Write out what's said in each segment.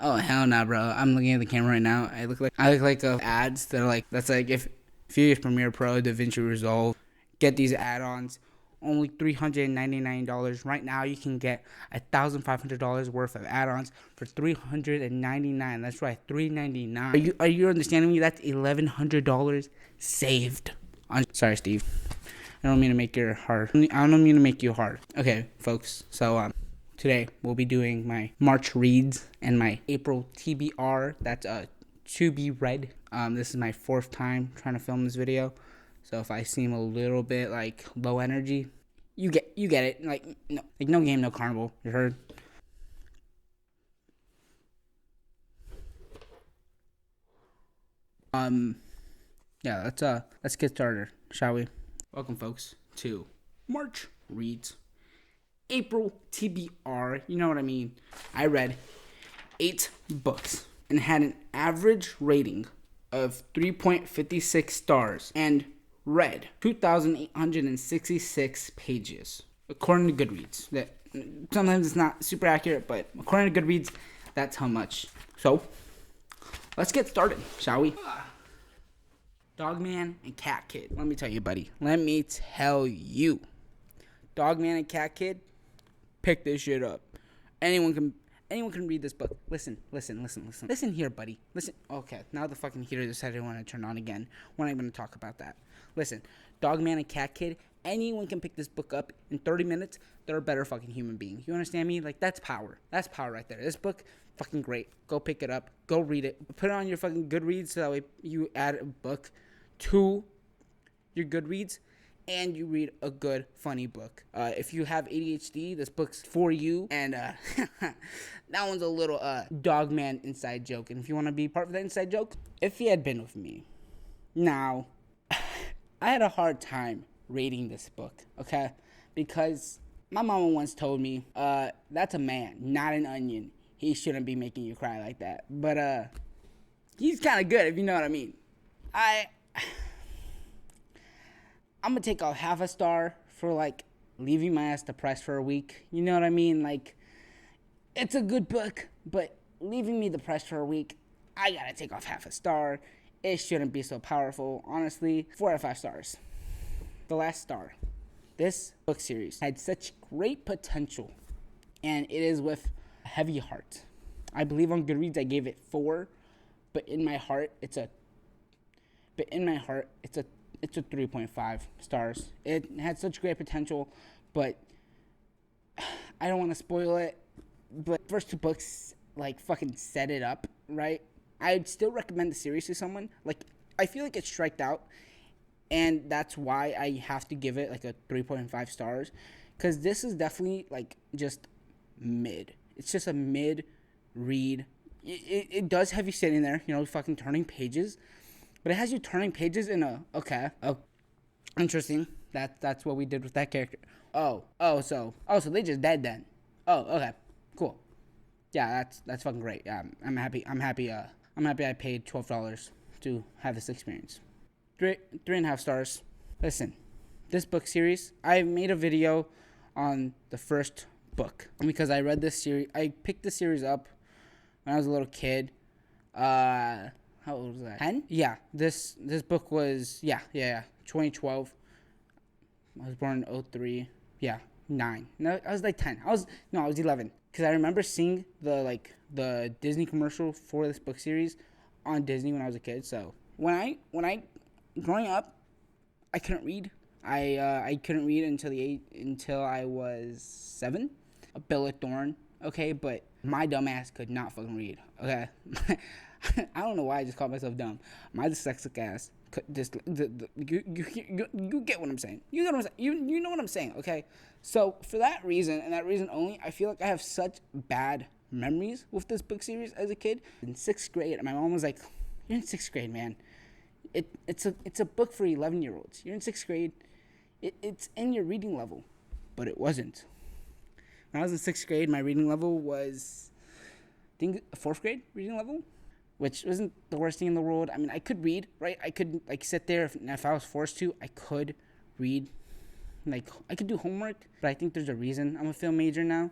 Oh hell nah, bro. I'm looking at the camera right now. I look like ads that are like that's like if you use Premiere Pro, DaVinci Resolve, get these add-ons. Only $399 right now. You can get $1,500 worth of add-ons for $399. That's right, $399. Are you understanding me? That's $1,100 saved. Sorry, Steve. I don't mean to make your hard. I don't mean to make you hard. Okay, folks. So today we'll be doing my March reads and my April TBR. That's to be read. This is my 4th time trying to film this video, so if I seem a little bit like low energy, you get it. Like no game, no carnival. You heard? Yeah. Let's get started, shall we? Welcome, folks, to March reads. April TBR, you know what I mean. I read 8 books and had an average rating of 3.56 stars and read 2,866 pages, according to Goodreads. That sometimes it's not super accurate, but according to Goodreads, that's how much. So, let's get started, shall we? Dogman and Cat Kid. Let me tell you, buddy. Let me tell you. Dogman and Cat Kid, pick this shit up. Anyone can read this book. Listen here, buddy. Listen. Okay, now the fucking heater decided to want to turn on again. We're not going to talk about that. Listen, Dogman and Cat Kid, anyone can pick this book up in 30 minutes. They're a better fucking human being. You understand me? Like, that's power. That's power right there. This book, fucking great. Go pick it up. Go read it. Put it on your fucking Goodreads so that way you add a book to your Goodreads and you read a good, funny book. If you have ADHD, this book's for you. And that one's a little Dogman inside joke. And if you want to be part of that inside joke, if he had been with me. Now, I had a hard time reading this book, okay? Because my mama once told me, that's a man, not an onion. He shouldn't be making you cry like that. But he's kind of good, if you know what I mean. I'm gonna take off half a star for like leaving my ass depressed for a week. You know what I mean? Like, it's a good book, but leaving me depressed for a week, I gotta take off half a star. It shouldn't be so powerful. Honestly, 4 out of 5 stars. The last star. This book series had such great potential, and it is with a heavy heart. I believe on Goodreads I gave it 4, but in my heart it's a 3.5 stars. It had such great potential, but I don't want to spoil it. But first 2 books, like, fucking set it up, right? I'd still recommend the series to someone. Like, I feel like it's striked out, and that's why I have to give it, like, a 3.5 stars. Because this is definitely, like, just mid. It's just a mid read. It does have you sitting there, you know, fucking turning pages. But it has you turning pages in interesting. That's what we did with that character. So they just dead then. Oh, okay, cool. Yeah, that's fucking great. Yeah, I'm happy I paid $12 to have this experience. 3.5 stars. Listen, this book series, I made a video on the first book because I read this series. I picked this series up when I was a little kid. How old was that? 10? Yeah. This book was 2012. I was born in 03. Yeah, 9. No, I was like 10. I was 11. Cuz I remember seeing the Disney commercial for this book series on Disney when I was a kid. So, when I growing up, I couldn't read. I couldn't read until I was 7. A Bill of Thorn, okay, but my dumb ass could not fucking read. Okay. I don't know why I just called myself dumb. My dyslexic ass just you get what I'm saying. You get what I'm saying. You know what I'm saying, okay? So for that reason and that reason only, I feel like I have such bad memories with this book series as a kid. In 6th grade, my mom was like, "You're in 6th grade, man. It's a book for 11-year-olds. You're in 6th grade. It's in your reading level." But it wasn't. When I was in 6th grade, my reading level was, I think, 4th grade reading level, which wasn't the worst thing in the world. I mean, I could read, right? I could, like, sit there. If I was forced to, I could read. Like, I could do homework, but I think there's a reason I'm a film major now.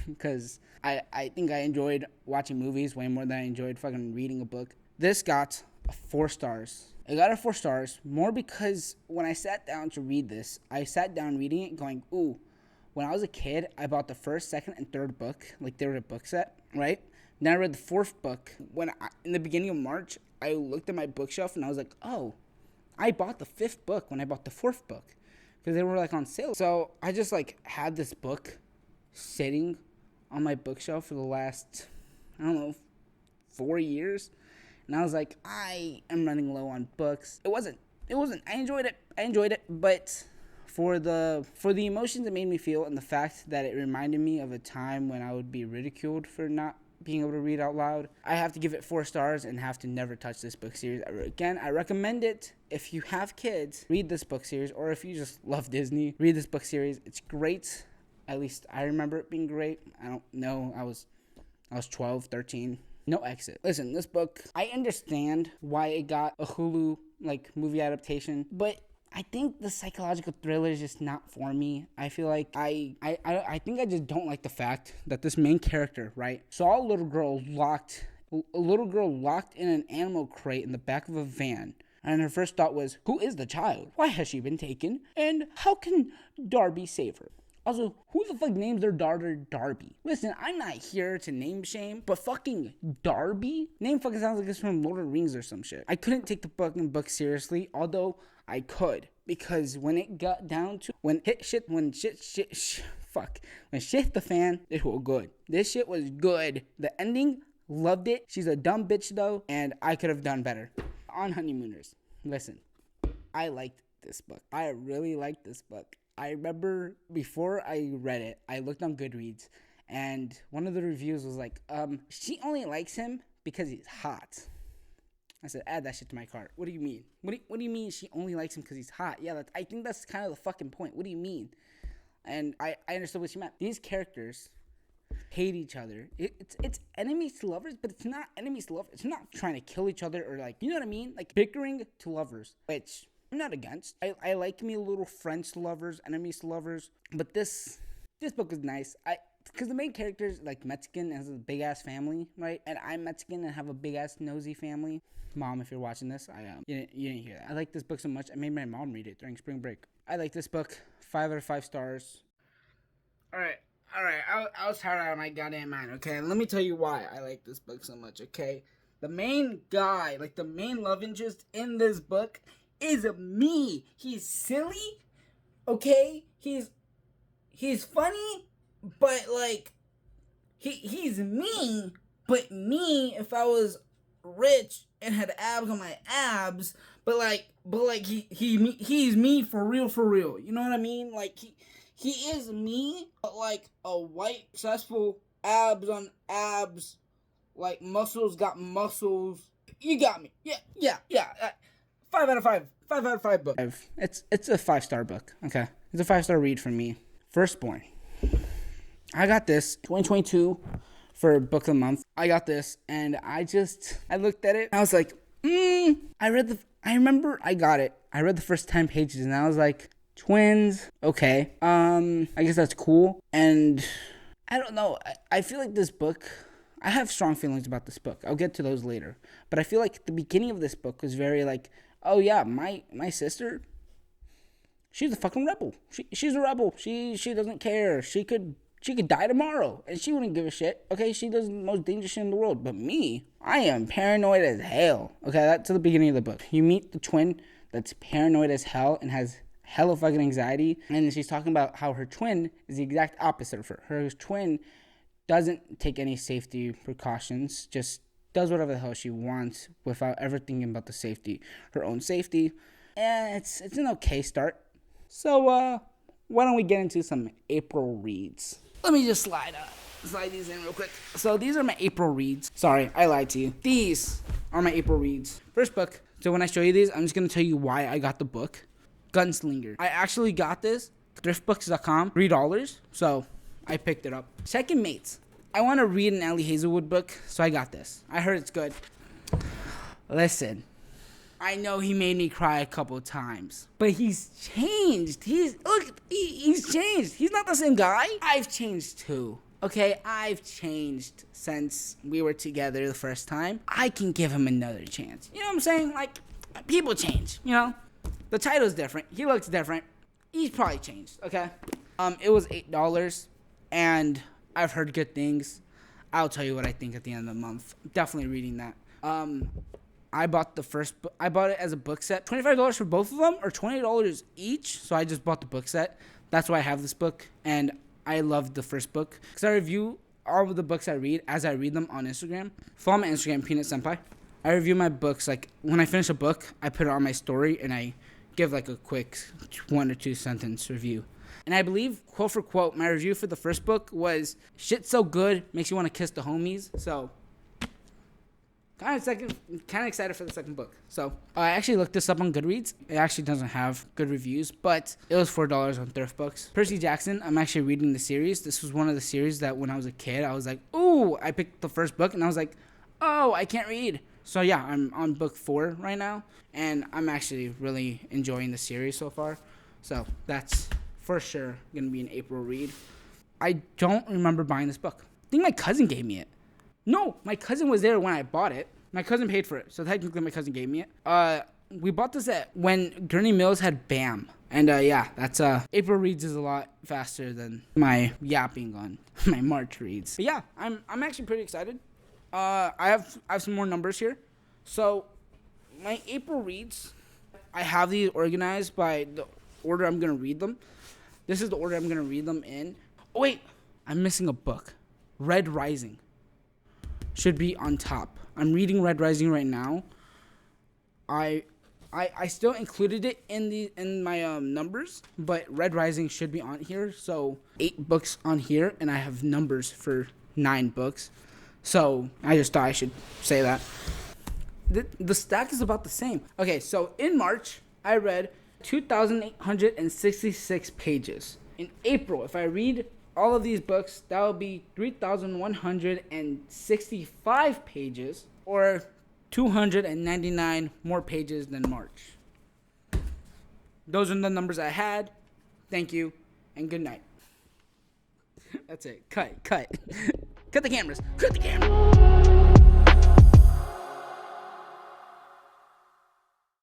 because I think I enjoyed watching movies way more than I enjoyed fucking reading a book. This got 4 stars. It got a 4 stars more because when I sat down to read this, I sat down reading it going, ooh, when I was a kid, I bought the first, second, and third book, like they were a book set, right? Then I read the 4th book. In the beginning of March, I looked at my bookshelf and I was like, oh, I bought the 5th book when I bought the 4th book because they were like on sale. So I just like had this book sitting on my bookshelf for the last, I don't know, 4 years. And I was like, I am running low on books. It wasn't, I enjoyed it, but for the emotions it made me feel and the fact that it reminded me of a time when I would be ridiculed for not being able to read out loud, I have to give it 4 stars and have to never touch this book series ever again. I recommend it if you have kids, read this book series, or if you just love Disney, read this book series. It's great. At least I remember it being great. I don't know. I was 12, 13. No exit. Listen, this book, I understand why it got a Hulu like movie adaptation, but I think the psychological thriller is just not for me. I feel like I think I just don't like the fact that this main character, right, saw a little girl locked in an animal crate in the back of a van. And her first thought was, who is the child? Why has she been taken? And how can Darby save her? Also, who the fuck names their daughter Darby? Listen, I'm not here to name shame, but fucking Darby? Name fucking sounds like it's from Lord of the Rings or some shit. I couldn't take the fucking book seriously, although I could, because when it got down to when shit hit the fan, it was good. This shit was good. The ending, loved it. She's a dumb bitch though, and I could have done better. On Honeymooners, listen, I liked this book. I really liked this book. I remember before I read it, I looked on Goodreads, and one of the reviews was like, she only likes him because he's hot. I said, add that shit to my cart. What do you mean? What do you mean she only likes him because he's hot? Yeah, I think that's kind of the fucking point. What do you mean? And I understood what she meant. These characters hate each other. It's enemies to lovers, but it's not enemies to lovers. It's not trying to kill each other or like, you know what I mean? Like bickering to lovers, which I'm not against. I like me a little friends to lovers, enemies to lovers. But this book is nice. Because the main character is like Mexican and has a big ass family, right? And I'm Mexican and have a big ass nosy family. Mom, if you're watching this, you didn't hear that. I like this book so much, I made my mom read it during spring break. I like this book. 5 out of 5 stars. All right. I was tired out of my goddamn mind. Okay, let me tell you why I like this book so much. Okay, the main guy, like the main love interest in this book, is me. He's silly. Okay, he's funny, but like he's me. But me, if I was rich and had abs on my abs, but he's me for real. You know what I mean? Like he is me, but like a white successful abs on abs, like muscles got muscles. You got me. Yeah. 5 out of 5. 5 out of 5 book. It's a 5-star book. Okay, it's a 5-star read from me. Firstborn. I got this 2022 for book of the month. I got this and I looked at it and I was like, I remember I got it. I read the first 10 pages and I was like, twins, okay. I guess that's cool. And I don't know. I feel like this book, I have strong feelings about this book. I'll get to those later. But I feel like the beginning of this book was very like, oh yeah, my sister, she's a fucking rebel. She's a rebel. She doesn't care. She could die tomorrow and she wouldn't give a shit. Okay, she does the most dangerous shit in the world. But me, I am paranoid as hell. Okay, that's the beginning of the book. You meet the twin that's paranoid as hell and has hella fucking anxiety. And then she's talking about how her twin is the exact opposite of her. Her twin doesn't take any safety precautions, just does whatever the hell she wants without ever thinking about the safety, her own safety. And it's an okay start. So, why don't we get into some April reads? Let me just slide these in real quick. So these are my April reads. Sorry, I lied to you. These are my April reads. First book. So when I show you these, I'm just going to tell you why I got the book. Gunslinger. I actually got this. Thriftbooks.com. $3. So I picked it up. Second Mates. I want to read an Ellie Hazelwood book, so I got this. I heard it's good. Listen. I know he made me cry a couple times, but he's changed. He's changed. He's not the same guy. I've changed too. Okay, I've changed since we were together the first time. I can give him another chance. You know what I'm saying? Like, people change, you know? The title's different. He looks different. He's probably changed, okay? It was $8, and I've heard good things. I'll tell you what I think at the end of the month. Definitely reading that. I bought the first book. I bought it as a book set. $25 for both of them, or $20 each. So I just bought the book set. That's why I have this book, and I loved the first book because I review all of the books I read as I read them on Instagram. Follow my Instagram, Peanut Senpai. I review my books, like, when I finish a book, I put it on my story, and I give, like, a quick 1 or 2 sentence review. And I believe, quote for quote, my review for the first book was, shit's so good, makes you want to kiss the homies. So, kind of excited for the second book. So, I actually looked this up on Goodreads. It actually doesn't have good reviews, but it was $4 on Thrift Books. Percy Jackson, I'm actually reading the series. This was one of the series that when I was a kid, I was like, ooh, I picked the first book, and I was like, oh, I can't read. So, yeah, I'm on book 4 right now, and I'm actually really enjoying the series so far. So, that's for sure going to be an April read. I don't remember buying this book. I think my cousin gave me it. No, my cousin was there when I bought it. My cousin paid for it, so technically my cousin gave me it. We bought this when Gurney Mills had BAM. And yeah, that's April reads is a lot faster than my yapping on my March reads. But yeah, I'm actually pretty excited. I have some more numbers here. So my April reads, I have these organized by the order I'm gonna read them. This is the order I'm gonna read them in. Oh wait, I'm missing a book. Red Rising should be on top. I'm reading Red Rising right now. I still included it in my numbers, but Red Rising should be on here. So 8 books on here, and I have numbers for 9 books. So I just thought I should say that. The stack is about the same. Okay, so in March, I read 2,866 pages. In April, if I read all of these books, that will be 3,165 pages, or 299 more pages than March. Those are the numbers I had. Thank you, and good night. That's it. Cut. Cut the cameras. Cut the camera.